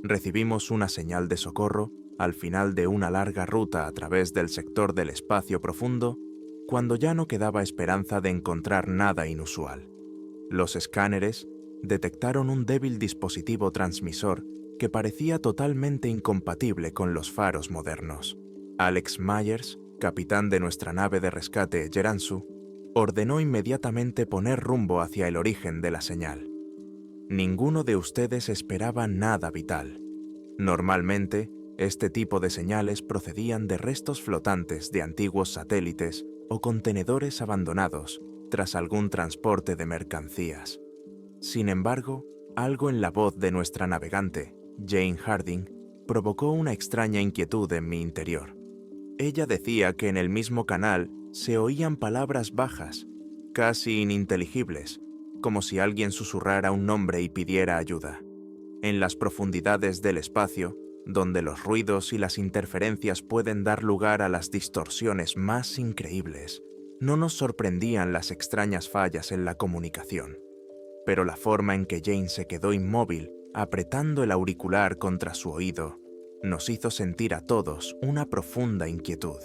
Recibimos una señal de socorro al final de una larga ruta a través del sector del espacio profundo, cuando ya no quedaba esperanza de encontrar nada inusual. Los escáneres detectaron un débil dispositivo transmisor que parecía totalmente incompatible con los faros modernos. Alex Myers, capitán de nuestra nave de rescate Geransu, ordenó inmediatamente poner rumbo hacia el origen de la señal. Ninguno de ustedes esperaba nada vital. Normalmente, este tipo de señales procedían de restos flotantes de antiguos satélites o contenedores abandonados tras algún transporte de mercancías. Sin embargo, algo en la voz de nuestra navegante, Jane Harding, provocó una extraña inquietud en mi interior. Ella decía que en el mismo canal se oían palabras bajas, casi ininteligibles, como si alguien susurrara un nombre y pidiera ayuda. En las profundidades del espacio, donde los ruidos y las interferencias pueden dar lugar a las distorsiones más increíbles, no nos sorprendían las extrañas fallas en la comunicación. Pero la forma en que Jane se quedó inmóvil, apretando el auricular contra su oído, nos hizo sentir a todos una profunda inquietud.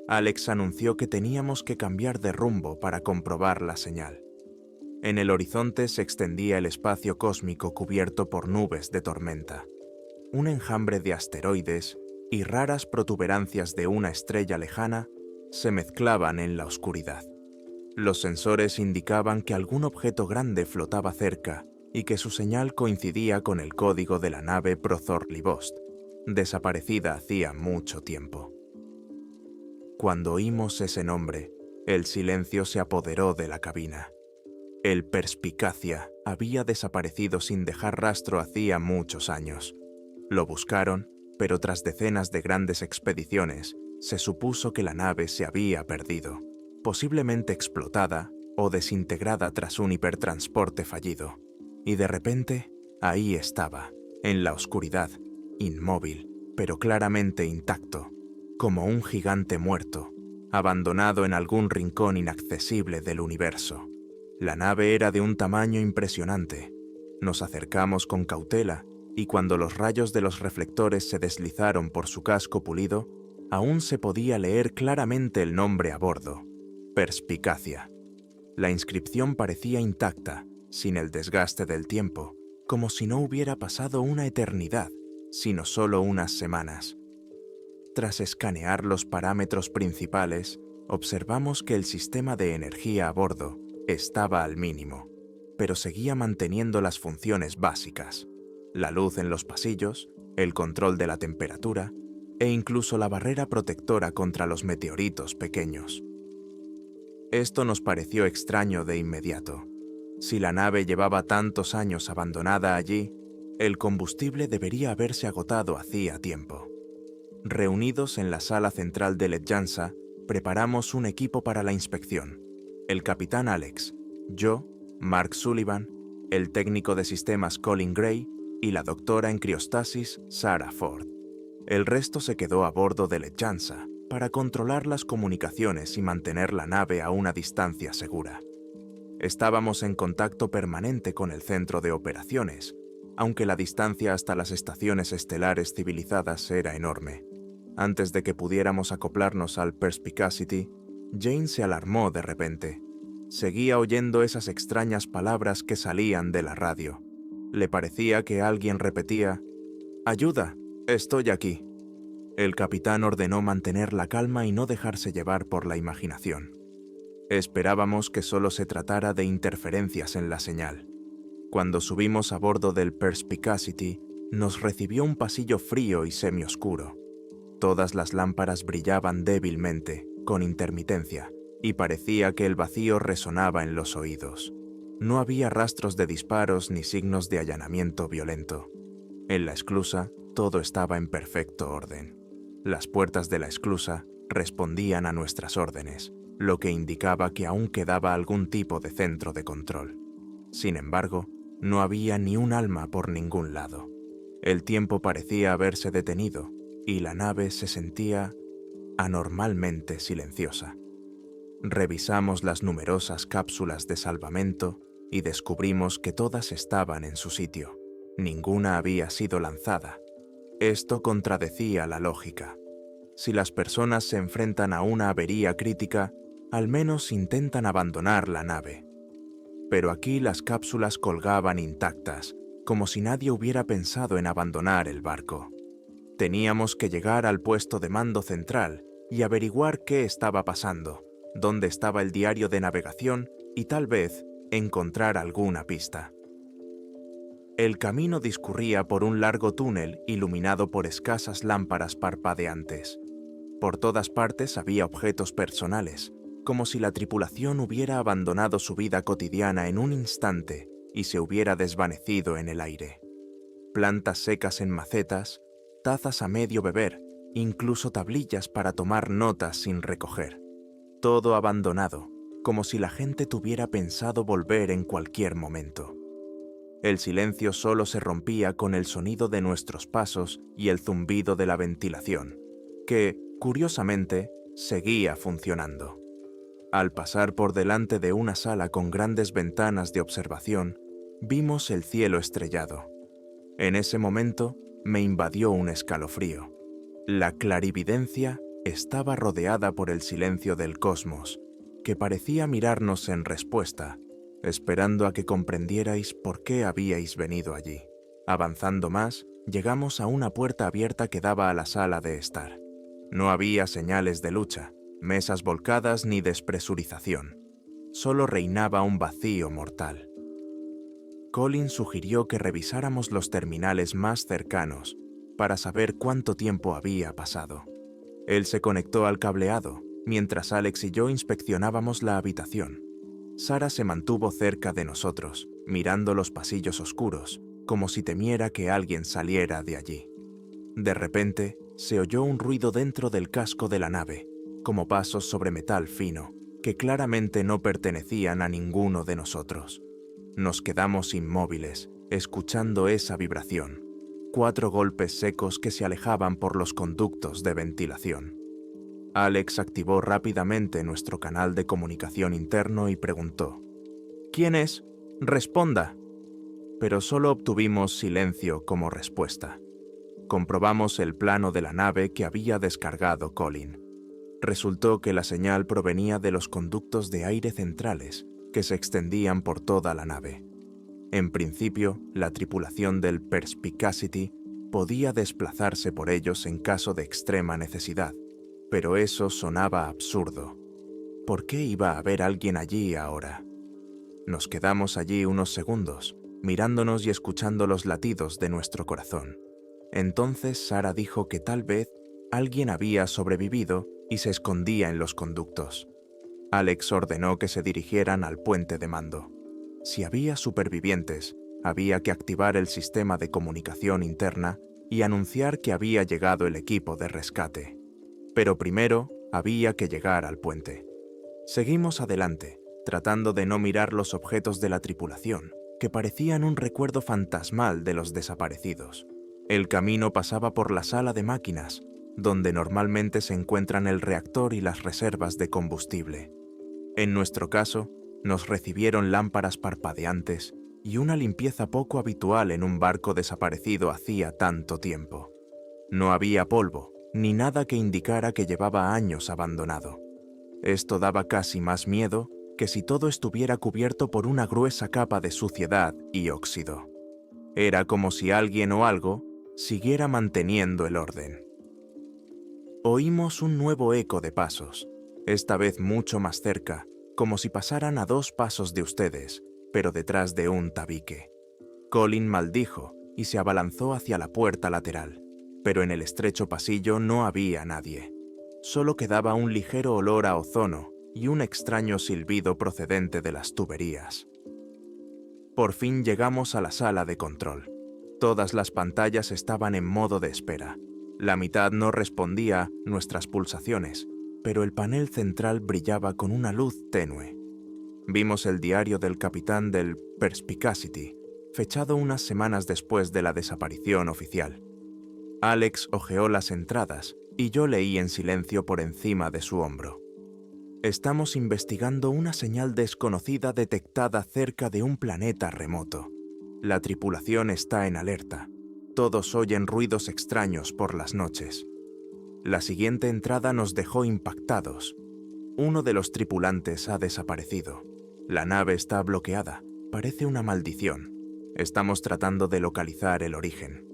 Alex anunció que teníamos que cambiar de rumbo para comprobar la señal. En el horizonte se extendía el espacio cósmico cubierto por nubes de tormenta. Un enjambre de asteroides y raras protuberancias de una estrella lejana se mezclaban en la oscuridad. Los sensores indicaban que algún objeto grande flotaba cerca y que su señal coincidía con el código de la nave Prozor-Livost, desaparecida hacía mucho tiempo. Cuando oímos ese nombre, el silencio se apoderó de la cabina. El Perspicacia había desaparecido sin dejar rastro hacía muchos años. Lo buscaron, pero tras decenas de grandes expediciones, se supuso que la nave se había perdido, posiblemente explotada o desintegrada tras un hipertransporte fallido. Y de repente, ahí estaba, en la oscuridad, inmóvil, pero claramente intacto, como un gigante muerto, abandonado en algún rincón inaccesible del universo. La nave era de un tamaño impresionante. Nos acercamos con cautela y cuando los rayos de los reflectores se deslizaron por su casco pulido, aún se podía leer claramente el nombre a bordo: Perspicacia. La inscripción parecía intacta, sin el desgaste del tiempo, como si no hubiera pasado una eternidad, sino solo unas semanas. Tras escanear los parámetros principales, observamos que el sistema de energía a bordo estaba al mínimo, pero seguía manteniendo las funciones básicas: la luz en los pasillos, el control de la temperatura e incluso la barrera protectora contra los meteoritos pequeños. Esto nos pareció extraño de inmediato. Si la nave llevaba tantos años abandonada allí, el combustible debería haberse agotado hacía tiempo. Reunidos en la sala central de Ledjansa, preparamos un equipo para la inspección. El capitán Alex, yo, Mark Sullivan, el técnico de sistemas Colin Gray y la doctora en criostasis Sarah Ford. El resto se quedó a bordo de Ledjansa para controlar las comunicaciones y mantener la nave a una distancia segura. Estábamos en contacto permanente con el centro de operaciones, aunque la distancia hasta las estaciones estelares civilizadas era enorme. Antes de que pudiéramos acoplarnos al Perspicacity, Jane se alarmó de repente. Seguía oyendo esas extrañas palabras que salían de la radio. Le parecía que alguien repetía: «¡Ayuda! ¡Estoy aquí!». El capitán ordenó mantener la calma y no dejarse llevar por la imaginación. Esperábamos que solo se tratara de interferencias en la señal. Cuando subimos a bordo del Perspicacity, nos recibió un pasillo frío y semioscuro. Todas las lámparas brillaban débilmente, con intermitencia, y parecía que el vacío resonaba en los oídos. No había rastros de disparos ni signos de allanamiento violento. En la esclusa, todo estaba en perfecto orden. Las puertas de la esclusa respondían a nuestras órdenes, lo que indicaba que aún quedaba algún tipo de centro de control. Sin embargo, no había ni un alma por ningún lado. El tiempo parecía haberse detenido y la nave se sentía anormalmente silenciosa. Revisamos las numerosas cápsulas de salvamento y descubrimos que todas estaban en su sitio. Ninguna había sido lanzada. Esto contradecía la lógica. Si las personas se enfrentan a una avería crítica, al menos intentan abandonar la nave. Pero aquí las cápsulas colgaban intactas, como si nadie hubiera pensado en abandonar el barco. Teníamos que llegar al puesto de mando central y averiguar qué estaba pasando, dónde estaba el diario de navegación y tal vez encontrar alguna pista. El camino discurría por un largo túnel iluminado por escasas lámparas parpadeantes. Por todas partes había objetos personales, como si la tripulación hubiera abandonado su vida cotidiana en un instante y se hubiera desvanecido en el aire. Plantas secas en macetas, tazas a medio beber, incluso tablillas para tomar notas sin recoger. Todo abandonado, como si la gente tuviera pensado volver en cualquier momento. El silencio solo se rompía con el sonido de nuestros pasos y el zumbido de la ventilación, que, curiosamente, seguía funcionando. Al pasar por delante de una sala con grandes ventanas de observación, vimos el cielo estrellado. En ese momento, me invadió un escalofrío. La clarividencia estaba rodeada por el silencio del cosmos, que parecía mirarnos en respuesta, esperando a que comprendierais por qué habíais venido allí. Avanzando más, llegamos a una puerta abierta que daba a la sala de estar. No había señales de lucha, mesas volcadas ni despresurización. Solo reinaba un vacío mortal. Colin sugirió que revisáramos los terminales más cercanos para saber cuánto tiempo había pasado. Él se conectó al cableado, mientras Alex y yo inspeccionábamos la habitación. Sara se mantuvo cerca de nosotros, mirando los pasillos oscuros, como si temiera que alguien saliera de allí. De repente, se oyó un ruido dentro del casco de la nave, como pasos sobre metal fino, que claramente no pertenecían a ninguno de nosotros. Nos quedamos inmóviles, escuchando esa vibración. 4 golpes secos que se alejaban por los conductos de ventilación. Alex activó rápidamente nuestro canal de comunicación interno y preguntó: «¿Quién es? ¡Responda!». Pero solo obtuvimos silencio como respuesta. Comprobamos el plano de la nave que había descargado Colin. Resultó que la señal provenía de los conductos de aire centrales que se extendían por toda la nave. En principio, la tripulación del Perspicacity podía desplazarse por ellos en caso de extrema necesidad, pero eso sonaba absurdo. ¿Por qué iba a haber alguien allí ahora? Nos quedamos allí unos segundos, mirándonos y escuchando los latidos de nuestro corazón. Entonces Sara dijo que tal vez alguien había sobrevivido y se escondía en los conductos. Alex ordenó que se dirigieran al puente de mando. Si había supervivientes, había que activar el sistema de comunicación interna y anunciar que había llegado el equipo de rescate. Pero primero había que llegar al puente. Seguimos adelante, tratando de no mirar los objetos de la tripulación, que parecían un recuerdo fantasmal de los desaparecidos. El camino pasaba por la sala de máquinas, donde normalmente se encuentran el reactor y las reservas de combustible. En nuestro caso, nos recibieron lámparas parpadeantes y una limpieza poco habitual en un barco desaparecido hacía tanto tiempo. No había polvo, ni nada que indicara que llevaba años abandonado. Esto daba casi más miedo que si todo estuviera cubierto por una gruesa capa de suciedad y óxido. Era como si alguien o algo siguiera manteniendo el orden. Oímos un nuevo eco de pasos, esta vez mucho más cerca, como si pasaran a 2 pasos de ustedes, pero detrás de un tabique. Colin maldijo y se abalanzó hacia la puerta lateral, pero en el estrecho pasillo no había nadie. Solo quedaba un ligero olor a ozono y un extraño silbido procedente de las tuberías. Por fin llegamos a la sala de control. Todas las pantallas estaban en modo de espera. La mitad no respondía a nuestras pulsaciones, pero el panel central brillaba con una luz tenue. Vimos el diario del capitán del Perspicacity, fechado unas semanas después de la desaparición oficial. Alex hojeó las entradas y yo leí en silencio por encima de su hombro. Estamos investigando una señal desconocida detectada cerca de un planeta remoto. La tripulación está en alerta. Todos oyen ruidos extraños por las noches. La siguiente entrada nos dejó impactados. Uno de los tripulantes ha desaparecido. La nave está bloqueada. Parece una maldición. Estamos tratando de localizar el origen.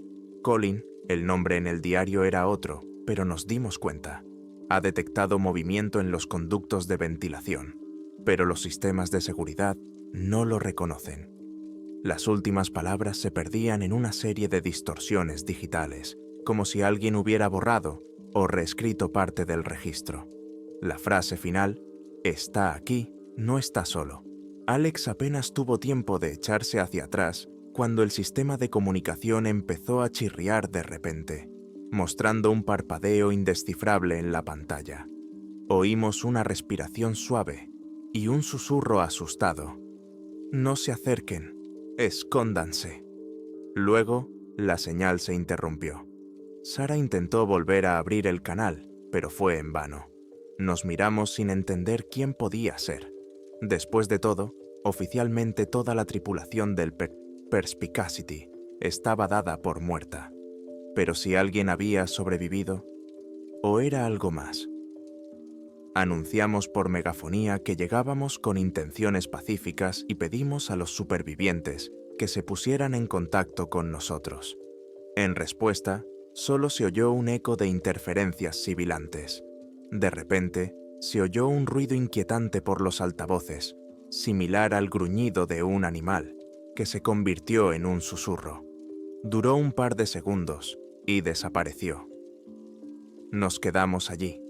Colin, el nombre en el diario era otro, pero nos dimos cuenta. Ha detectado movimiento en los conductos de ventilación, pero los sistemas de seguridad no lo reconocen. Las últimas palabras se perdían en una serie de distorsiones digitales, como si alguien hubiera borrado o reescrito parte del registro. La frase final, "está aquí, no está solo". Alex apenas tuvo tiempo de echarse hacia atrás cuando el sistema de comunicación empezó a chirriar de repente, mostrando un parpadeo indescifrable en la pantalla. Oímos una respiración suave y un susurro asustado. "No se acerquen, escóndanse". Luego, la señal se interrumpió. Sara intentó volver a abrir el canal, pero fue en vano. Nos miramos sin entender quién podía ser. Después de todo, oficialmente toda la tripulación del Perspicacity estaba dada por muerta. Pero si alguien había sobrevivido, ¿o era algo más? Anunciamos por megafonía que llegábamos con intenciones pacíficas y pedimos a los supervivientes que se pusieran en contacto con nosotros. En respuesta, solo se oyó un eco de interferencias sibilantes. De repente, se oyó un ruido inquietante por los altavoces, similar al gruñido de un animal, que se convirtió en un susurro. Duró un par de segundos y desapareció. Nos quedamos allí,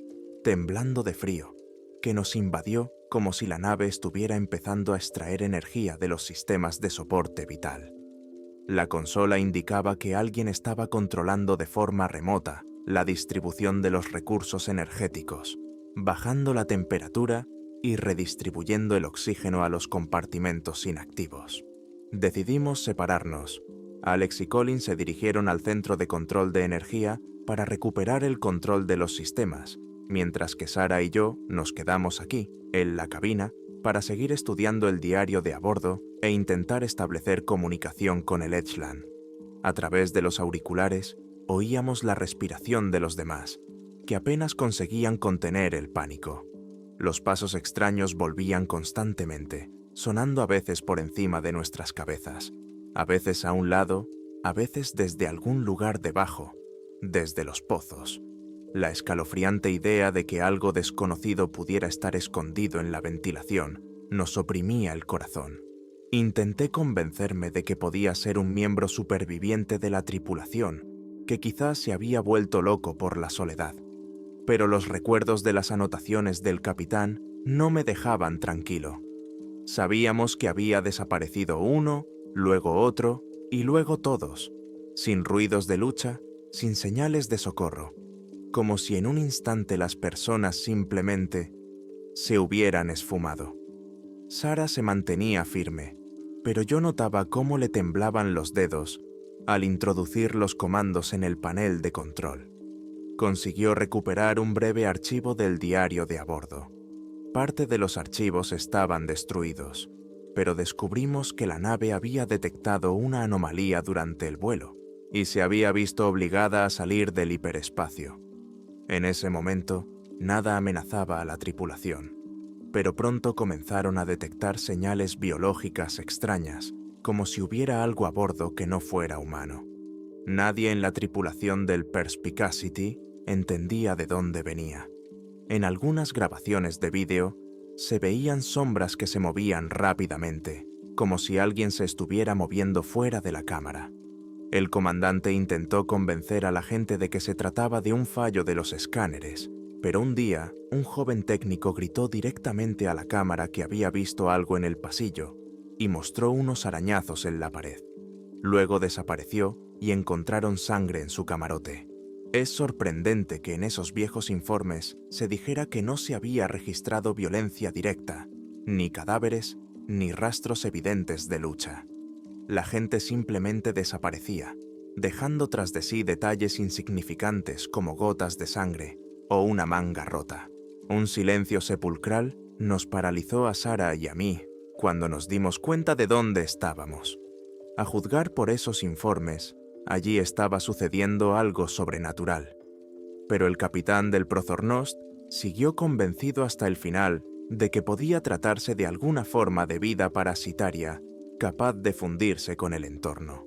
temblando de frío, que nos invadió como si la nave estuviera empezando a extraer energía de los sistemas de soporte vital. La consola indicaba que alguien estaba controlando de forma remota la distribución de los recursos energéticos, bajando la temperatura y redistribuyendo el oxígeno a los compartimentos inactivos. Decidimos separarnos. Alex y Colin se dirigieron al centro de control de energía para recuperar el control de los sistemas, mientras que Sara y yo nos quedamos aquí, en la cabina, para seguir estudiando el diario de a bordo e intentar establecer comunicación con el Edgeland. A través de los auriculares, oíamos la respiración de los demás, que apenas conseguían contener el pánico. Los pasos extraños volvían constantemente, sonando a veces por encima de nuestras cabezas, a veces a un lado, a veces desde algún lugar debajo, desde los pozos. La escalofriante idea de que algo desconocido pudiera estar escondido en la ventilación nos oprimía el corazón. Intenté convencerme de que podía ser un miembro superviviente de la tripulación, que quizás se había vuelto loco por la soledad. Pero los recuerdos de las anotaciones del capitán no me dejaban tranquilo. Sabíamos que había desaparecido uno, luego otro y luego todos, sin ruidos de lucha, sin señales de socorro, como si en un instante las personas simplemente se hubieran esfumado. Sara se mantenía firme, pero yo notaba cómo le temblaban los dedos al introducir los comandos en el panel de control. Consiguió recuperar un breve archivo del diario de a bordo. Parte de los archivos estaban destruidos, pero descubrimos que la nave había detectado una anomalía durante el vuelo y se había visto obligada a salir del hiperespacio. En ese momento, nada amenazaba a la tripulación, pero pronto comenzaron a detectar señales biológicas extrañas, como si hubiera algo a bordo que no fuera humano. Nadie en la tripulación del Perspicacity entendía de dónde venía. En algunas grabaciones de vídeo, se veían sombras que se movían rápidamente, como si alguien se estuviera moviendo fuera de la cámara. El comandante intentó convencer a la gente de que se trataba de un fallo de los escáneres, pero un día, un joven técnico gritó directamente a la cámara que había visto algo en el pasillo y mostró unos arañazos en la pared. Luego desapareció y encontraron sangre en su camarote. Es sorprendente que en esos viejos informes se dijera que no se había registrado violencia directa, ni cadáveres, ni rastros evidentes de lucha. La gente simplemente desaparecía, dejando tras de sí detalles insignificantes como gotas de sangre o una manga rota. Un silencio sepulcral nos paralizó a Sara y a mí cuando nos dimos cuenta de dónde estábamos. A juzgar por esos informes, allí estaba sucediendo algo sobrenatural. Pero el capitán del Prozornost siguió convencido hasta el final de que podía tratarse de alguna forma de vida parasitaria capaz de fundirse con el entorno.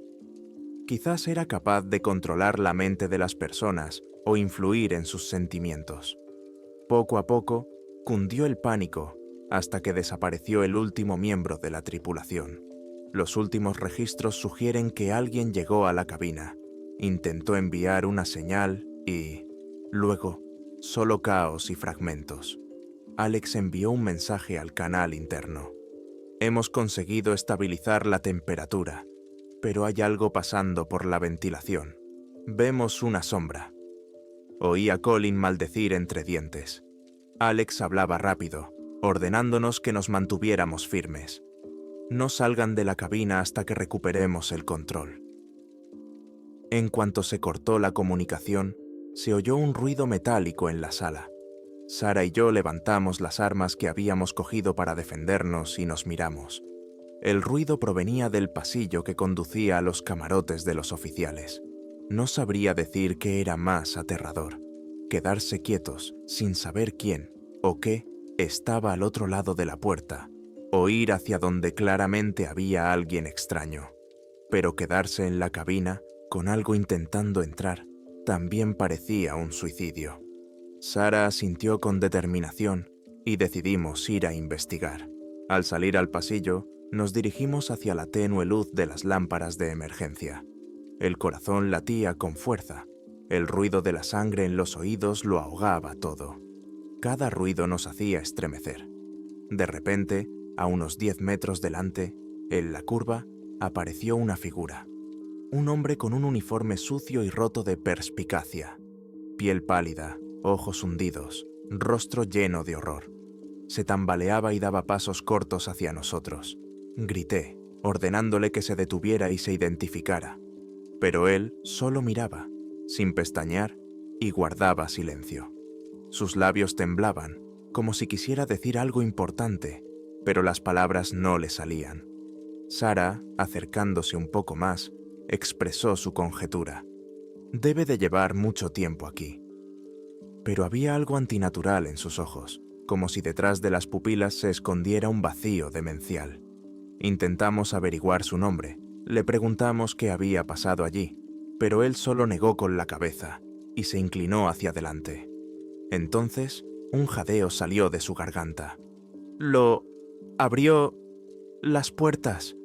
Quizás era capaz de controlar la mente de las personas o influir en sus sentimientos. Poco a poco, cundió el pánico hasta que desapareció el último miembro de la tripulación. Los últimos registros sugieren que alguien llegó a la cabina, intentó enviar una señal y, luego, solo caos y fragmentos. Alex envió un mensaje al canal interno. Hemos conseguido estabilizar la temperatura, pero hay algo pasando por la ventilación. Vemos una sombra. Oí a Colin maldecir entre dientes. Alex hablaba rápido, ordenándonos que nos mantuviéramos firmes. No salgan de la cabina hasta que recuperemos el control. En cuanto se cortó la comunicación, se oyó un ruido metálico en la sala. Sarah y yo levantamos las armas que habíamos cogido para defendernos y nos miramos. El ruido provenía del pasillo que conducía a los camarotes de los oficiales. No sabría decir qué era más aterrador: quedarse quietos sin saber quién o qué estaba al otro lado de la puerta, o ir hacia donde claramente había alguien extraño. Pero quedarse en la cabina con algo intentando entrar también parecía un suicidio. Sarah asintió con determinación y decidimos ir a investigar. Al salir al pasillo, nos dirigimos hacia la tenue luz de las lámparas de emergencia. El corazón latía con fuerza. El ruido de la sangre en los oídos lo ahogaba todo. Cada ruido nos hacía estremecer. De repente, a unos 10 metros delante, en la curva, apareció una figura. Un hombre con un uniforme sucio y roto de perspicacia. Piel pálida, ojos hundidos, rostro lleno de horror. Se tambaleaba y daba pasos cortos hacia nosotros. Grité, ordenándole que se detuviera y se identificara. Pero él solo miraba, sin pestañear, y guardaba silencio. Sus labios temblaban, como si quisiera decir algo importante, pero las palabras no le salían. Sarah, acercándose un poco más, expresó su conjetura. Debe de llevar mucho tiempo aquí. Pero había algo antinatural en sus ojos, como si detrás de las pupilas se escondiera un vacío demencial. Intentamos averiguar su nombre, le preguntamos qué había pasado allí, pero él solo negó con la cabeza y se inclinó hacia adelante. Entonces, un jadeo salió de su garganta. Abrió las puertas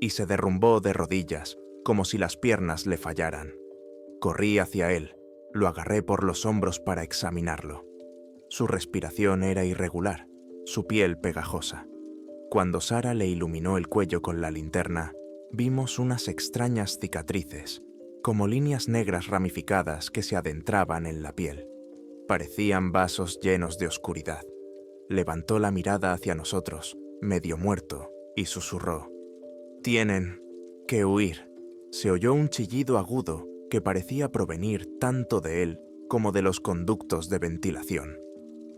y se derrumbó de rodillas, como si las piernas le fallaran. Corrí hacia él, lo agarré por los hombros para examinarlo. Su respiración era irregular, su piel pegajosa. Cuando Sarah le iluminó el cuello con la linterna, vimos unas extrañas cicatrices, como líneas negras ramificadas que se adentraban en la piel. Parecían vasos llenos de oscuridad. Levantó la mirada hacia nosotros, medio muerto, y susurró: «Tienen que huir». Se oyó un chillido agudo que parecía provenir tanto de él como de los conductos de ventilación.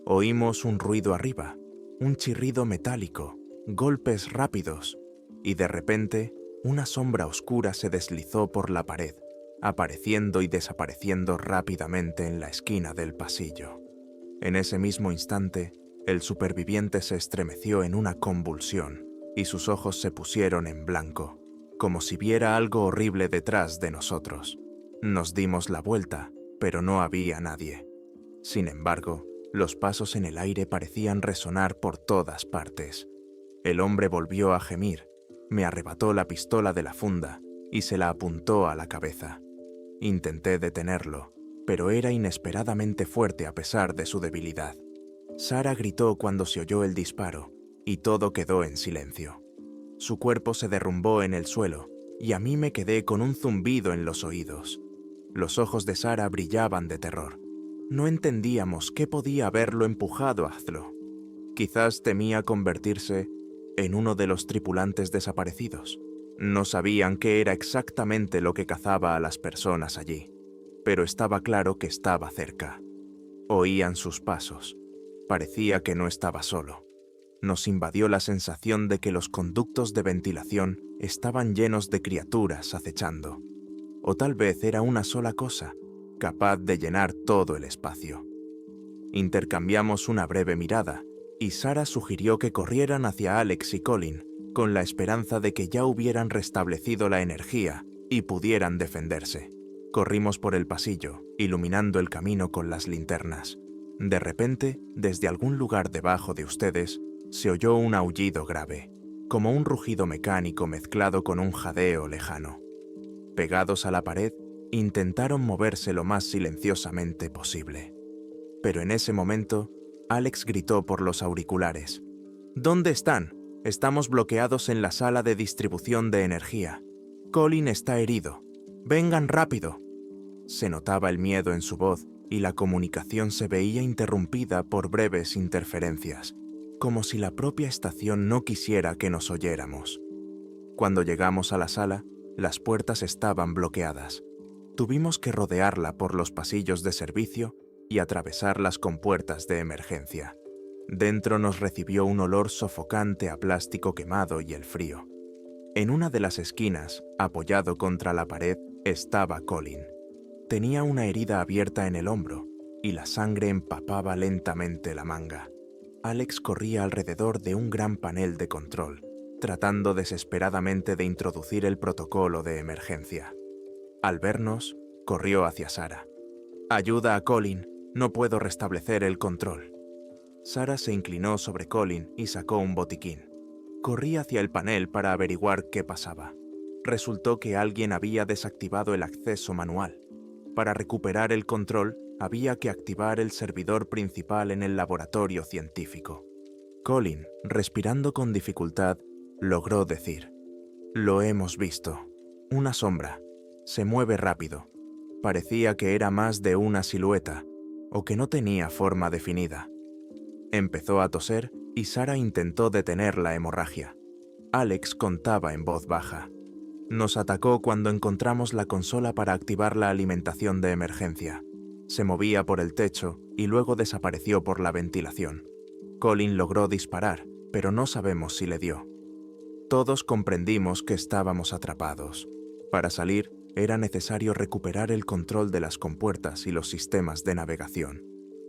Oímos un ruido arriba, un chirrido metálico, golpes rápidos, y de repente una sombra oscura se deslizó por la pared, apareciendo y desapareciendo rápidamente en la esquina del pasillo. En ese mismo instante, el superviviente se estremeció en una convulsión y sus ojos se pusieron en blanco, como si viera algo horrible detrás de nosotros. Nos dimos la vuelta, pero no había nadie. Sin embargo, los pasos en el aire parecían resonar por todas partes. El hombre volvió a gemir, me arrebató la pistola de la funda y se la apuntó a la cabeza. Intenté detenerlo, pero era inesperadamente fuerte a pesar de su debilidad. Sarah gritó cuando se oyó el disparo, y todo quedó en silencio. Su cuerpo se derrumbó en el suelo, y a mí me quedé con un zumbido en los oídos. Los ojos de Sarah brillaban de terror. No entendíamos qué podía haberlo empujado a hacerlo. Quizás temía convertirse en uno de los tripulantes desaparecidos. No sabían qué era exactamente lo que cazaba a las personas allí, pero estaba claro que estaba cerca. Oían sus pasos. Parecía que no estaba solo. nos invadió la sensación de que los conductos de ventilación estaban llenos de criaturas acechando. O tal vez era una sola cosa, capaz de llenar todo el espacio. Intercambiamos una breve mirada, y Sarah sugirió que corrieran hacia Alex y Colin, con la esperanza de que ya hubieran restablecido la energía y pudieran defenderse. Corrimos por el pasillo, iluminando el camino con las linternas. De repente, desde algún lugar debajo de ustedes, se oyó un aullido grave, como un rugido mecánico mezclado con un jadeo lejano. Pegados a la pared, intentaron moverse lo más silenciosamente posible. Pero en ese momento, Alex gritó por los auriculares: «¿Dónde están? Estamos bloqueados en la sala de distribución de energía. Colin está herido. ¡Vengan rápido!». Se notaba el miedo en su voz y la comunicación se veía interrumpida por breves interferencias, como si la propia estación no quisiera que nos oyéramos. Cuando llegamos a la sala, las puertas estaban bloqueadas. Tuvimos que rodearla por los pasillos de servicio y atravesar las compuertas de emergencia. Dentro nos recibió un olor sofocante a plástico quemado y el frío. En una de las esquinas, apoyado contra la pared, estaba Colin. Tenía una herida abierta en el hombro y la sangre empapaba lentamente la manga. Alex corría alrededor de un gran panel de control, tratando desesperadamente de introducir el protocolo de emergencia. Al vernos, corrió hacia Sarah. «Ayuda a Colin, no puedo restablecer el control». Sarah se inclinó sobre Colin y sacó un botiquín. Corrí hacia el panel para averiguar qué pasaba. Resultó que alguien había desactivado el acceso manual. Para recuperar el control, había que activar el servidor principal en el laboratorio científico. Colin, respirando con dificultad, logró decir: «Lo hemos visto. Una sombra. Se mueve rápido. Parecía que era más de una silueta, o que no tenía forma definida». Empezó a toser y Sarah intentó detener la hemorragia. Alex contaba en voz baja: «Nos atacó cuando encontramos la consola para activar la alimentación de emergencia. Se movía por el techo y luego desapareció por la ventilación. Colin logró disparar, pero no sabemos si le dio. Todos comprendimos que estábamos atrapados. Para salir, era necesario recuperar el control de las compuertas y los sistemas de navegación.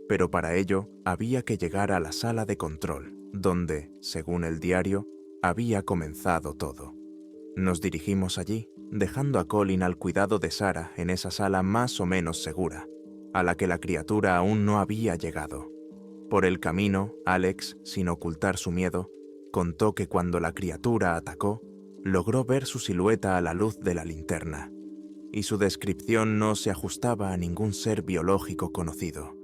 Pero para ello, había que llegar a la sala de control, donde, según el diario, había comenzado todo. Nos dirigimos allí, dejando a Colin al cuidado de Sarah en esa sala más o menos segura, a la que la criatura aún no había llegado. Por el camino, Alex, sin ocultar su miedo, contó que cuando la criatura atacó, logró ver su silueta a la luz de la linterna, y su descripción no se ajustaba a ningún ser biológico conocido.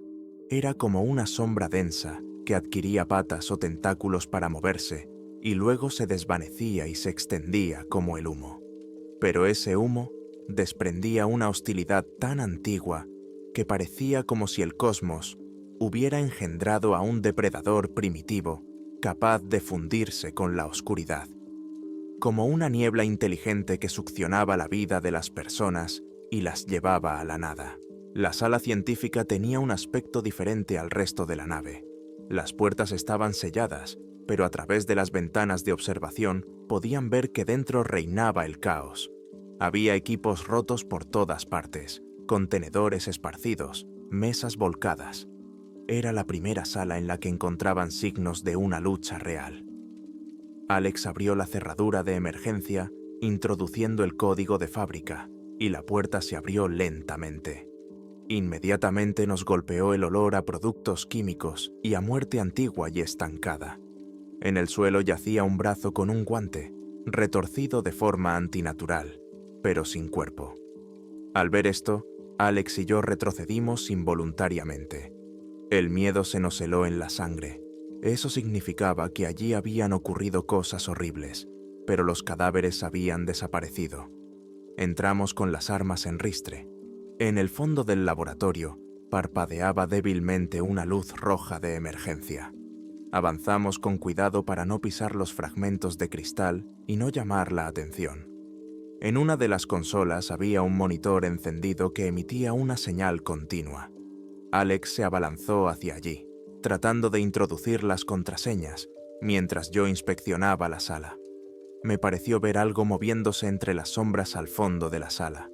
Era como una sombra densa que adquiría patas o tentáculos para moverse y luego se desvanecía y se extendía como el humo. Pero ese humo desprendía una hostilidad tan antigua que parecía como si el cosmos hubiera engendrado a un depredador primitivo capaz de fundirse con la oscuridad. Como una niebla inteligente que succionaba la vida de las personas y las llevaba a la nada. La sala científica tenía un aspecto diferente al resto de la nave. Las puertas estaban selladas, pero a través de las ventanas de observación podían ver que dentro reinaba el caos. Había equipos rotos por todas partes, contenedores esparcidos, mesas volcadas. Era la primera sala en la que encontraban signos de una lucha real. Alex abrió la cerradura de emergencia, introduciendo el código de fábrica, y la puerta se abrió lentamente. Inmediatamente nos golpeó el olor a productos químicos y a muerte antigua y estancada. En el suelo yacía un brazo con un guante, retorcido de forma antinatural, pero sin cuerpo. Al ver esto, Alex y yo retrocedimos involuntariamente. El miedo se nos heló en la sangre. Eso significaba que allí habían ocurrido cosas horribles, pero los cadáveres habían desaparecido. Entramos con las armas en ristre. En el fondo del laboratorio parpadeaba débilmente una luz roja de emergencia. Avanzamos con cuidado para no pisar los fragmentos de cristal y no llamar la atención. En una de las consolas había un monitor encendido que emitía una señal continua. Alex se abalanzó hacia allí, tratando de introducir las contraseñas, mientras yo inspeccionaba la sala. Me pareció ver algo moviéndose entre las sombras al fondo de la sala.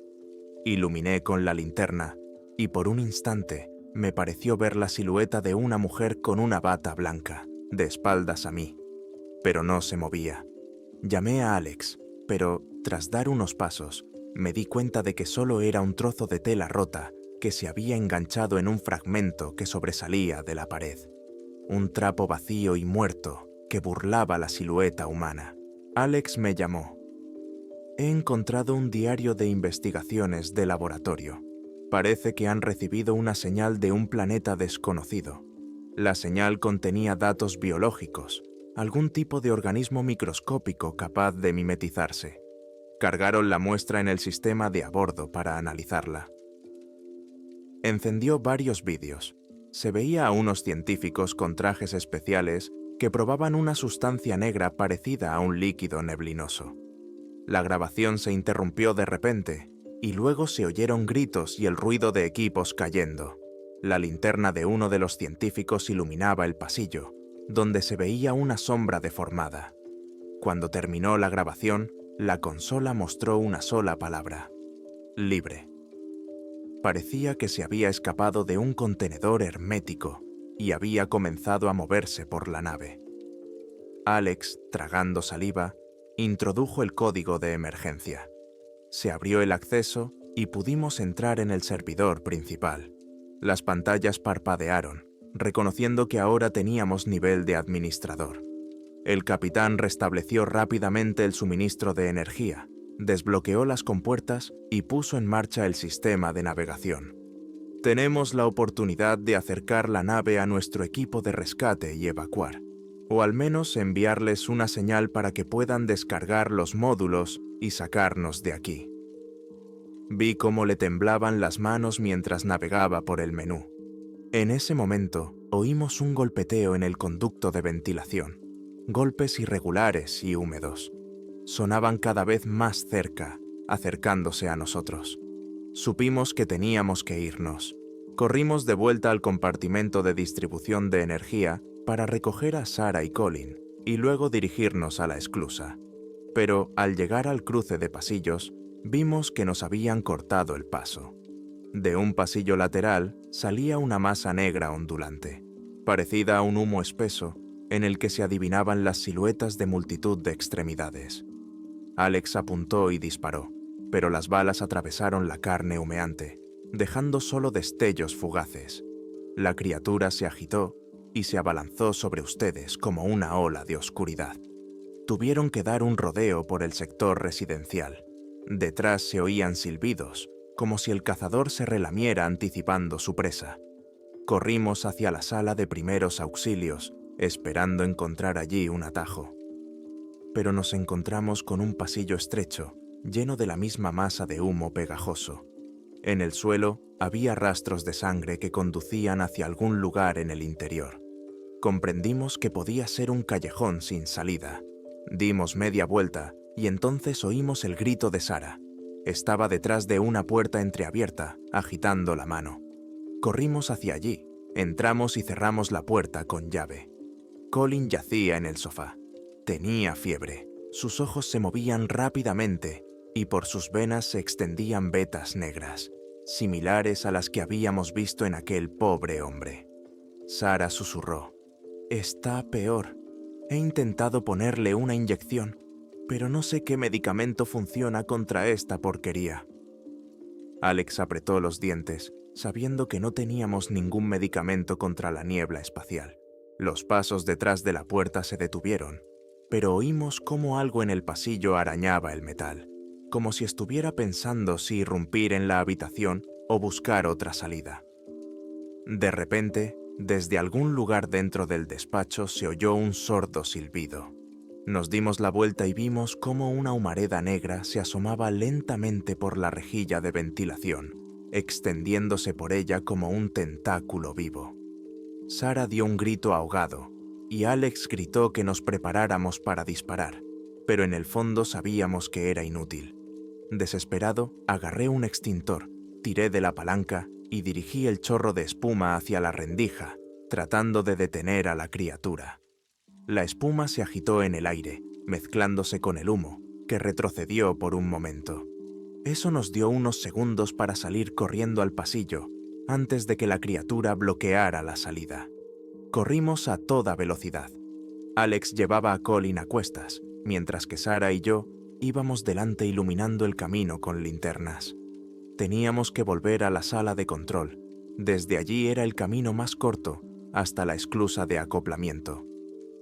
Iluminé con la linterna y por un instante me pareció ver la silueta de una mujer con una bata blanca, de espaldas a mí, pero no se movía. Llamé a Alex, pero tras dar unos pasos, me di cuenta de que solo era un trozo de tela rota que se había enganchado en un fragmento que sobresalía de la pared. Un trapo vacío y muerto que burlaba la silueta humana. Alex me llamó. He encontrado un diario de investigaciones de laboratorio. Parece que han recibido una señal de un planeta desconocido. La señal contenía datos biológicos, algún tipo de organismo microscópico capaz de mimetizarse. Cargaron la muestra en el sistema de a bordo para analizarla. Encendió varios vídeos. Se veía a unos científicos con trajes especiales que probaban una sustancia negra parecida a un líquido neblinoso. La grabación se interrumpió de repente y luego se oyeron gritos y el ruido de equipos cayendo. La linterna de uno de los científicos iluminaba el pasillo, donde se veía una sombra deformada. Cuando terminó la grabación, la consola mostró una sola palabra: libre. Parecía que se había escapado de un contenedor hermético y había comenzado a moverse por la nave. Alex, tragando saliva, introdujo el código de emergencia. Se abrió el acceso y pudimos entrar en el servidor principal. Las pantallas parpadearon, reconociendo que ahora teníamos nivel de administrador. El capitán restableció rápidamente el suministro de energía, desbloqueó las compuertas y puso en marcha el sistema de navegación. Tenemos la oportunidad de acercar la nave a nuestro equipo de rescate y evacuar, o al menos enviarles una señal para que puedan descargar los módulos y sacarnos de aquí. Vi cómo le temblaban las manos mientras navegaba por el menú. En ese momento, oímos un golpeteo en el conducto de ventilación. Golpes irregulares y húmedos. Sonaban cada vez más cerca, acercándose a nosotros. Supimos que teníamos que irnos. Corrimos de vuelta al compartimento de distribución de energía para recoger a Sarah y Colin y luego dirigirnos a la esclusa. Pero al llegar al cruce de pasillos, vimos que nos habían cortado el paso. De un pasillo lateral salía una masa negra ondulante, parecida a un humo espeso, en el que se adivinaban las siluetas de multitud de extremidades. Alex apuntó y disparó, pero las balas atravesaron la carne humeante, dejando solo destellos fugaces. La criatura se agitó y se abalanzó sobre ustedes como una ola de oscuridad. Tuvieron que dar un rodeo por el sector residencial. Detrás se oían silbidos, como si el cazador se relamiera anticipando su presa. Corrimos hacia la sala de primeros auxilios, esperando encontrar allí un atajo. Pero nos encontramos con un pasillo estrecho, lleno de la misma masa de humo pegajoso. En el suelo había rastros de sangre que conducían hacia algún lugar en el interior. Comprendimos que podía ser un callejón sin salida. Dimos media vuelta y entonces oímos el grito de Sarah. Estaba detrás de una puerta entreabierta, agitando la mano. Corrimos hacia allí, entramos y cerramos la puerta con llave. Colin yacía en el sofá. Tenía fiebre, sus ojos se movían rápidamente y por sus venas se extendían vetas negras, similares a las que habíamos visto en aquel pobre hombre. Sarah susurró: «Está peor. He intentado ponerle una inyección, pero no sé qué medicamento funciona contra esta porquería». Alex apretó los dientes, sabiendo que no teníamos ningún medicamento contra la niebla espacial. Los pasos detrás de la puerta se detuvieron, pero oímos cómo algo en el pasillo arañaba el metal, como si estuviera pensando si irrumpir en la habitación o buscar otra salida. De repente, desde algún lugar dentro del despacho se oyó un sordo silbido. Nos dimos la vuelta y vimos cómo una humareda negra se asomaba lentamente por la rejilla de ventilación, extendiéndose por ella como un tentáculo vivo. Sarah dio un grito ahogado, y Alex gritó que nos preparáramos para disparar, pero en el fondo sabíamos que era inútil. Desesperado, agarré un extintor, tiré de la palanca y dirigí el chorro de espuma hacia la rendija, tratando de detener a la criatura. La espuma se agitó en el aire, mezclándose con el humo, que retrocedió por un momento. Eso nos dio unos segundos para salir corriendo al pasillo, antes de que la criatura bloqueara la salida. Corrimos a toda velocidad. Alex llevaba a Colin a cuestas, mientras que Sarah y yo íbamos delante iluminando el camino con linternas. Teníamos que volver a la sala de control. Desde allí era el camino más corto hasta la esclusa de acoplamiento.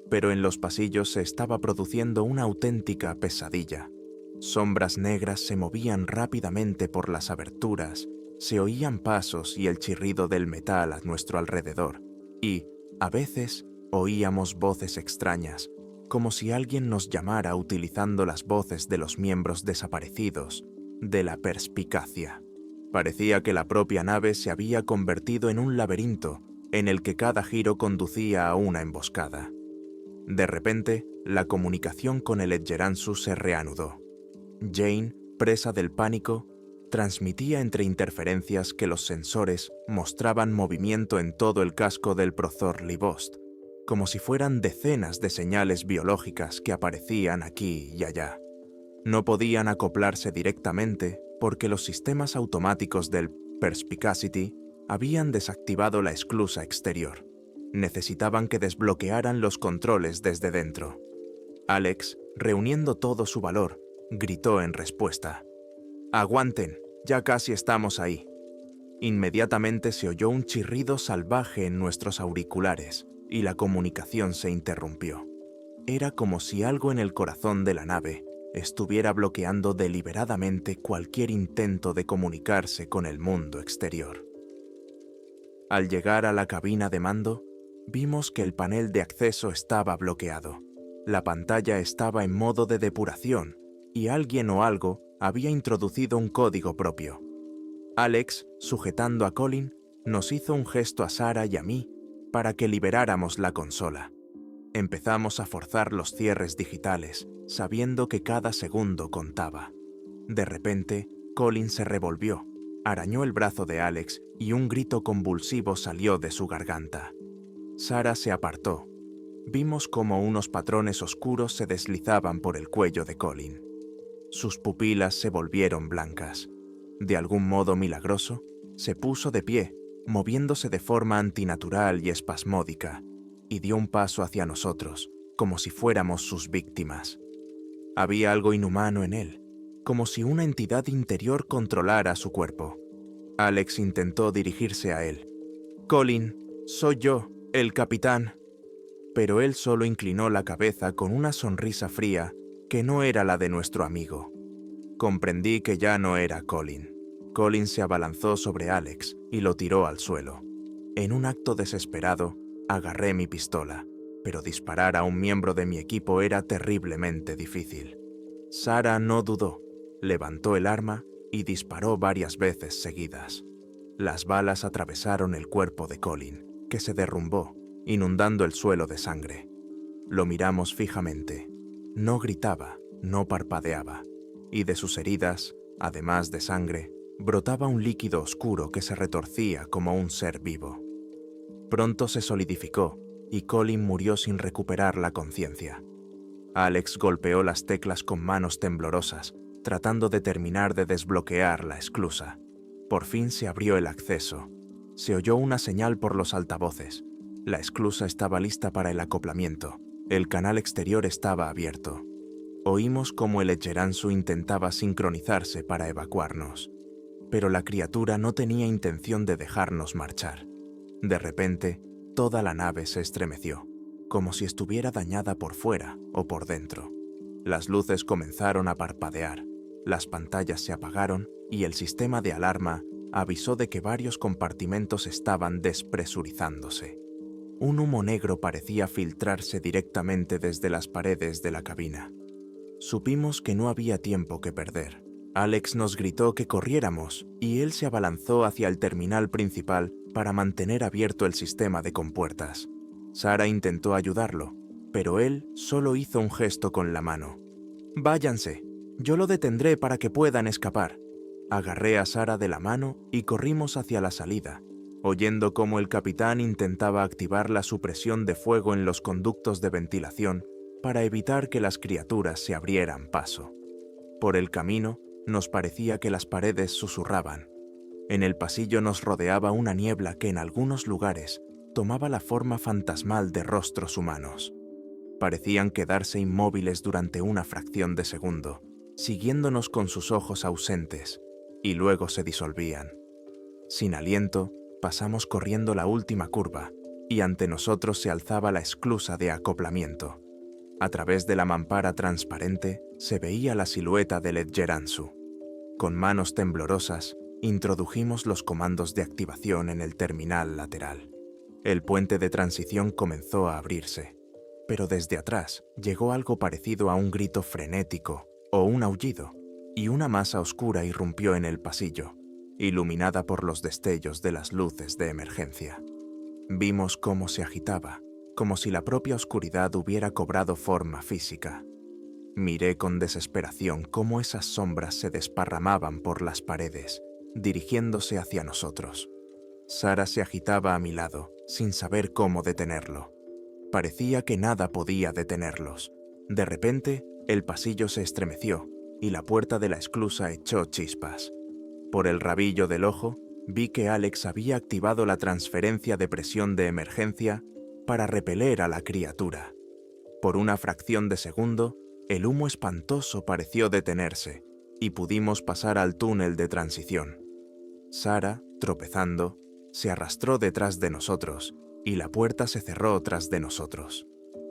Pero en los pasillos se estaba produciendo una auténtica pesadilla. Sombras negras se movían rápidamente por las aberturas, se oían pasos y el chirrido del metal a nuestro alrededor, y, a veces, oíamos voces extrañas, como si alguien nos llamara utilizando las voces de los miembros desaparecidos de la Perspicacia. Parecía que la propia nave se había convertido en un laberinto en el que cada giro conducía a una emboscada. De repente, la comunicación con el Edgeransu se reanudó. Jane, presa del pánico, transmitía entre interferencias que los sensores mostraban movimiento en todo el casco del Prozor Libost, como si fueran decenas de señales biológicas que aparecían aquí y allá. No podían acoplarse directamente porque los sistemas automáticos del Perspicacity habían desactivado la esclusa exterior. Necesitaban que desbloquearan los controles desde dentro. Alex, reuniendo todo su valor, gritó en respuesta: «¡Aguanten! Ya casi estamos ahí». Inmediatamente se oyó un chirrido salvaje en nuestros auriculares y la comunicación se interrumpió. Era como si algo en el corazón de la nave estuviera bloqueando deliberadamente cualquier intento de comunicarse con el mundo exterior. Al llegar a la cabina de mando, vimos que el panel de acceso estaba bloqueado. La pantalla estaba en modo de depuración y alguien o algo había introducido un código propio. Alex, sujetando a Colin, nos hizo un gesto a Sarah y a mí para que liberáramos la consola. Empezamos a forzar los cierres digitales, sabiendo que cada segundo contaba. De repente, Colin se revolvió, arañó el brazo de Alex y un grito convulsivo salió de su garganta. Sarah se apartó. Vimos cómo unos patrones oscuros se deslizaban por el cuello de Colin. Sus pupilas se volvieron blancas. De algún modo milagroso, se puso de pie, moviéndose de forma antinatural y espasmódica, y dio un paso hacia nosotros, como si fuéramos sus víctimas. Había algo inhumano en él, como si una entidad interior controlara su cuerpo. Alex intentó dirigirse a él. «Colin, soy yo, el capitán». Pero él solo inclinó la cabeza con una sonrisa fría que no era la de nuestro amigo. Comprendí que ya no era Colin. Colin se abalanzó sobre Alex y lo tiró al suelo. En un acto desesperado, agarré mi pistola, pero disparar a un miembro de mi equipo era terriblemente difícil. Sarah no dudó, levantó el arma y disparó varias veces seguidas. Las balas atravesaron el cuerpo de Colin, que se derrumbó, inundando el suelo de sangre. Lo miramos fijamente. No gritaba, no parpadeaba, y de sus heridas, además de sangre, brotaba un líquido oscuro que se retorcía como un ser vivo. Pronto se solidificó y Colin murió sin recuperar la conciencia. Alex golpeó las teclas con manos temblorosas, tratando de terminar de desbloquear la esclusa. Por fin se abrió el acceso. Se oyó una señal por los altavoces. La esclusa estaba lista para el acoplamiento. El canal exterior estaba abierto. Oímos cómo el Edgeransu intentaba sincronizarse para evacuarnos. Pero la criatura no tenía intención de dejarnos marchar. De repente, toda la nave se estremeció, como si estuviera dañada por fuera o por dentro. Las luces comenzaron a parpadear, las pantallas se apagaron y el sistema de alarma avisó de que varios compartimentos estaban despresurizándose. Un humo negro parecía filtrarse directamente desde las paredes de la cabina. Supimos que no había tiempo que perder. Alex nos gritó que corriéramos y él se abalanzó hacia el terminal principal para mantener abierto el sistema de compuertas. Sarah intentó ayudarlo, pero él solo hizo un gesto con la mano. «Váyanse, yo lo detendré para que puedan escapar». Agarré a Sarah de la mano y corrimos hacia la salida, oyendo cómo el capitán intentaba activar la supresión de fuego en los conductos de ventilación para evitar que las criaturas se abrieran paso. Por el camino, nos parecía que las paredes susurraban. En el pasillo nos rodeaba una niebla que en algunos lugares tomaba la forma fantasmal de rostros humanos. Parecían quedarse inmóviles durante una fracción de segundo, siguiéndonos con sus ojos ausentes, y luego se disolvían. Sin aliento, pasamos corriendo la última curva, y ante nosotros se alzaba la esclusa de acoplamiento. A través de la mampara transparente se veía la silueta del Edgeransu. Con manos temblorosas, introdujimos los comandos de activación en el terminal lateral. El puente de transición comenzó a abrirse, pero desde atrás llegó algo parecido a un grito frenético o un aullido, y una masa oscura irrumpió en el pasillo, iluminada por los destellos de las luces de emergencia. Vimos cómo se agitaba, como si la propia oscuridad hubiera cobrado forma física. Miré con desesperación cómo esas sombras se desparramaban por las paredes, dirigiéndose hacia nosotros. Sara se agitaba a mi lado, sin saber cómo detenerlo. Parecía que nada podía detenerlos. De repente, el pasillo se estremeció y la puerta de la esclusa echó chispas. Por el rabillo del ojo, vi que Alex había activado la transferencia de presión de emergencia para repeler a la criatura. Por una fracción de segundo, el humo espantoso pareció detenerse y pudimos pasar al túnel de transición. Sara, tropezando, se arrastró detrás de nosotros y la puerta se cerró tras de nosotros.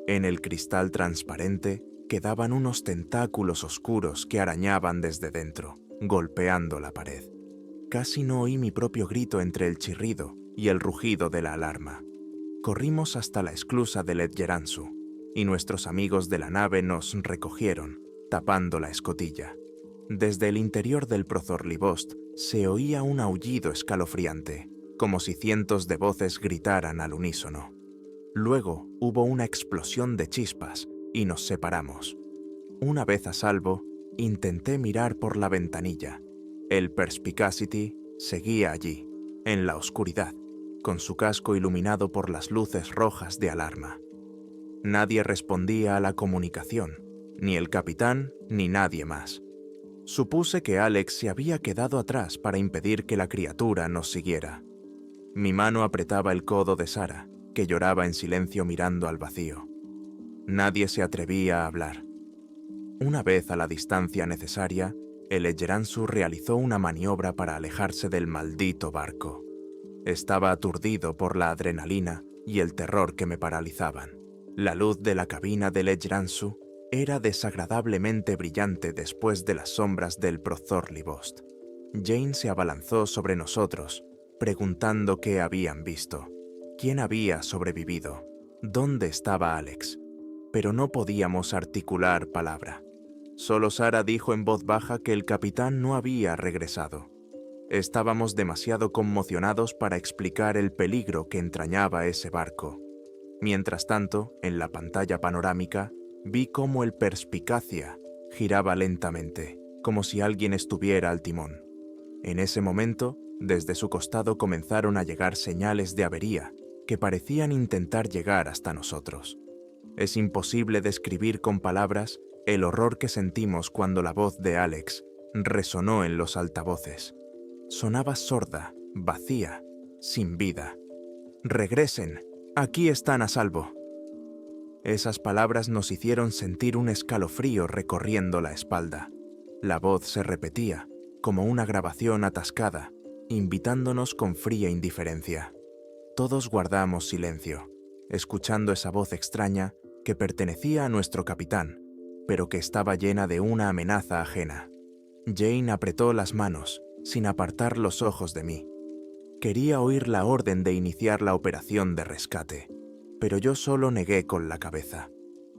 En el cristal transparente quedaban unos tentáculos oscuros que arañaban desde dentro, golpeando la pared. Casi no oí mi propio grito entre el chirrido y el rugido de la alarma. Corrimos hasta la esclusa del Edgeransu, y nuestros amigos de la nave nos recogieron, tapando la escotilla. Desde el interior del Prozorlivost se oía un aullido escalofriante, como si cientos de voces gritaran al unísono. Luego hubo una explosión de chispas y nos separamos. Una vez a salvo, intenté mirar por la ventanilla. El Perspicacity seguía allí, en la oscuridad, con su casco iluminado por las luces rojas de alarma. Nadie respondía a la comunicación, ni el capitán ni nadie más. Supuse que Alex se había quedado atrás para impedir que la criatura nos siguiera. Mi mano apretaba el codo de Sara, que lloraba en silencio mirando al vacío. Nadie se atrevía a hablar. Una vez a la distancia necesaria, el Edgeransu realizó una maniobra para alejarse del maldito barco. Estaba aturdido por la adrenalina y el terror que me paralizaban. La luz de la cabina del Edgeransu era desagradablemente brillante después de las sombras del Prozorlivost. Jane se abalanzó sobre nosotros, preguntando qué habían visto, quién había sobrevivido, dónde estaba Alex. Pero no podíamos articular palabra. Solo Sara dijo en voz baja que el capitán no había regresado. Estábamos demasiado conmocionados para explicar el peligro que entrañaba ese barco. Mientras tanto, en la pantalla panorámica, vi cómo el Perspicacia giraba lentamente, como si alguien estuviera al timón. En ese momento, desde su costado comenzaron a llegar señales de avería que parecían intentar llegar hasta nosotros. Es imposible describir con palabras el horror que sentimos cuando la voz de Alex resonó en los altavoces. Sonaba sorda, vacía, sin vida. «Regresen, aquí están a salvo». Esas palabras nos hicieron sentir un escalofrío recorriendo la espalda. La voz se repetía, como una grabación atascada, invitándonos con fría indiferencia. Todos guardamos silencio, escuchando esa voz extraña que pertenecía a nuestro capitán, pero que estaba llena de una amenaza ajena. Jane apretó las manos, sin apartar los ojos de mí. Quería oír la orden de iniciar la operación de rescate, pero yo solo negué con la cabeza.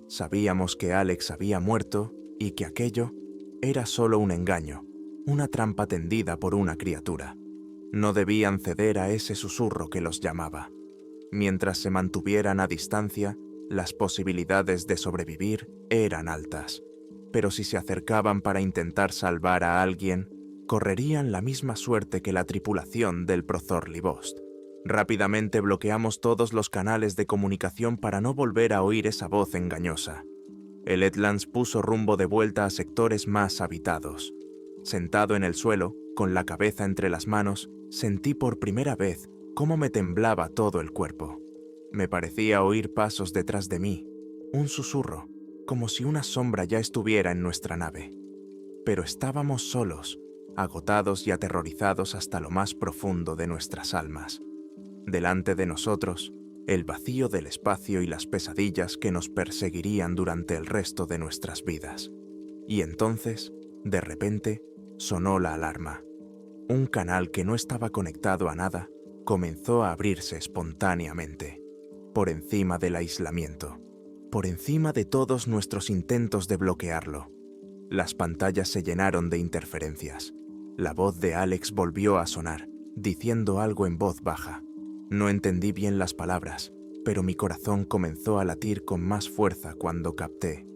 Sabíamos que Alex había muerto y que aquello era solo un engaño, una trampa tendida por una criatura. No debían ceder a ese susurro que los llamaba. Mientras se mantuvieran a distancia, las posibilidades de sobrevivir eran altas, pero si se acercaban para intentar salvar a alguien, correrían la misma suerte que la tripulación del Prozorlivost. Rápidamente bloqueamos todos los canales de comunicación para no volver a oír esa voz engañosa. El Edlands puso rumbo de vuelta a sectores más habitados. Sentado en el suelo, con la cabeza entre las manos, sentí por primera vez cómo me temblaba todo el cuerpo. Me parecía oír pasos detrás de mí, un susurro, como si una sombra ya estuviera en nuestra nave. Pero estábamos solos, agotados y aterrorizados hasta lo más profundo de nuestras almas. Delante de nosotros, el vacío del espacio y las pesadillas que nos perseguirían durante el resto de nuestras vidas. Y entonces, de repente, sonó la alarma. Un canal que no estaba conectado a nada comenzó a abrirse espontáneamente, por encima del aislamiento, por encima de todos nuestros intentos de bloquearlo. Las pantallas se llenaron de interferencias. La voz de Alex volvió a sonar, diciendo algo en voz baja. No entendí bien las palabras, pero mi corazón comenzó a latir con más fuerza cuando capté.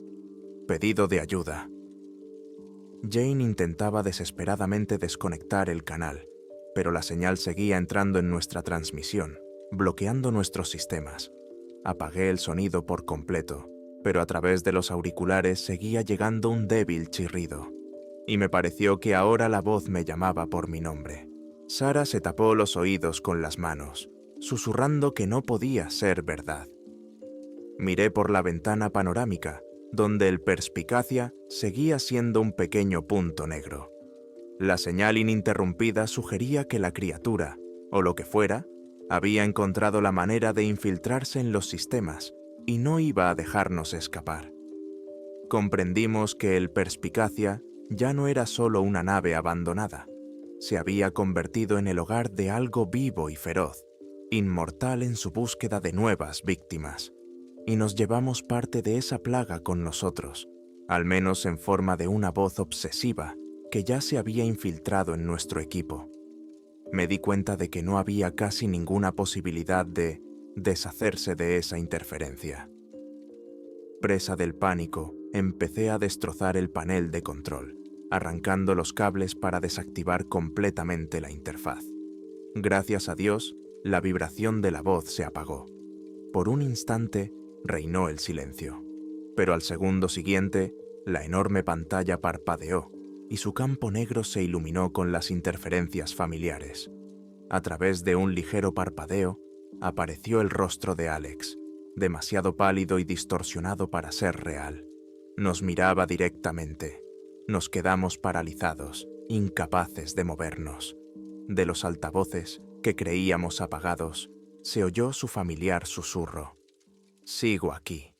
Pedido de ayuda. Jane intentaba desesperadamente desconectar el canal, pero la señal seguía entrando en nuestra transmisión, bloqueando nuestros sistemas. Apagué el sonido por completo, pero a través de los auriculares seguía llegando un débil chirrido, y me pareció que ahora la voz me llamaba por mi nombre. Sarah se tapó los oídos con las manos, susurrando que no podía ser verdad. Miré por la ventana panorámica, donde el Perspicacia seguía siendo un pequeño punto negro. La señal ininterrumpida sugería que la criatura, o lo que fuera, había encontrado la manera de infiltrarse en los sistemas y no iba a dejarnos escapar. Comprendimos que el Perspicacia ya no era solo una nave abandonada, se había convertido en el hogar de algo vivo y feroz, inmortal en su búsqueda de nuevas víctimas, y nos llevamos parte de esa plaga con nosotros, al menos en forma de una voz obsesiva que ya se había infiltrado en nuestro equipo. Me di cuenta de que no había casi ninguna posibilidad de deshacerse de esa interferencia. Presa del pánico, empecé a destrozar el panel de control, arrancando los cables para desactivar completamente la interfaz. Gracias a Dios, la vibración de la voz se apagó. Por un instante, reinó el silencio, pero al segundo siguiente, la enorme pantalla parpadeó y su campo negro se iluminó con las interferencias familiares. A través de un ligero parpadeo, apareció el rostro de Alex, demasiado pálido y distorsionado para ser real. Nos miraba directamente. Nos quedamos paralizados, incapaces de movernos. De los altavoces, que creíamos apagados, se oyó su familiar susurro. «Sigo aquí».